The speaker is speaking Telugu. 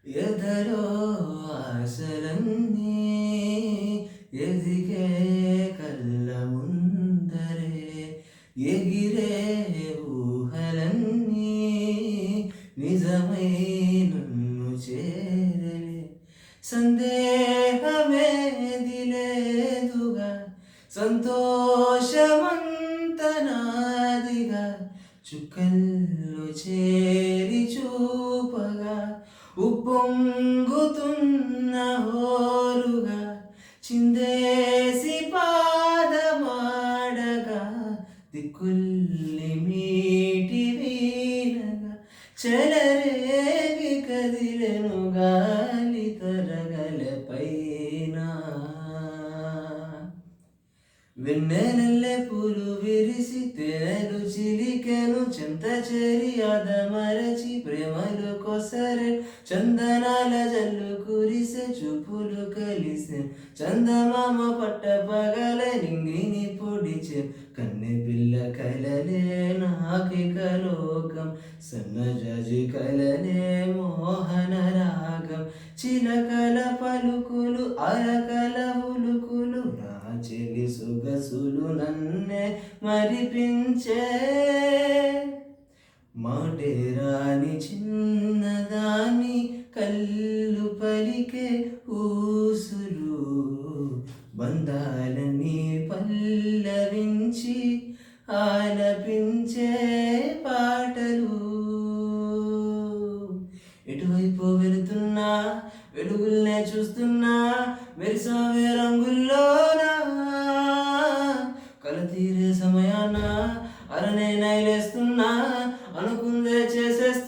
ఎదలో ఆశలన్నీ ఎదిగే కళ్ళ ముందరే ఎగిరే ఊహలన్నీ నిజమై నన్ను చేరలే సందేహమేది లేదుగా సంతోషమంత నాదిగా చుక్కల్లో చేరి చూపగా ఉప్పొంగుతున్న హోరుగా చిందేసి పాదమాడగా దిక్కుల్ని మీటి వీనగా చెలరేగి కదిలెను గాలి తరగలపైన వెన్నెలల్లె పూలు విరిసి తేనెలు చిలికెను చెంత చేరి ఆదమరచి ప్రేమలు కొసరే చందనాల జల్లు కురిసే చూపులు కలిసే చందమామ పట్ట పగల నింగిని పొడిచే కన్నె పిల్ల కలలే నాకిక లోకం సన్నజాజి కలలే మోహన రాగం చిలకల పలుకులు అరకల ఉలుకులు నా చెలి సొగసులు నన్నే మరిపించే మాటే రాని చిన్నదాని కళ్ళు పలికే ఊసులు బంధాలని పల్లవించి ఆలపించే పాటలు ఎటువైపు వెళుతున్నా వెలుగుల్నే చూస్తున్నా మెరిసావే రంగుల్లోనా కల తీరే సమయాన అరనే నైలేస్తున్నా అనుకుందే చేసేస్తున్నా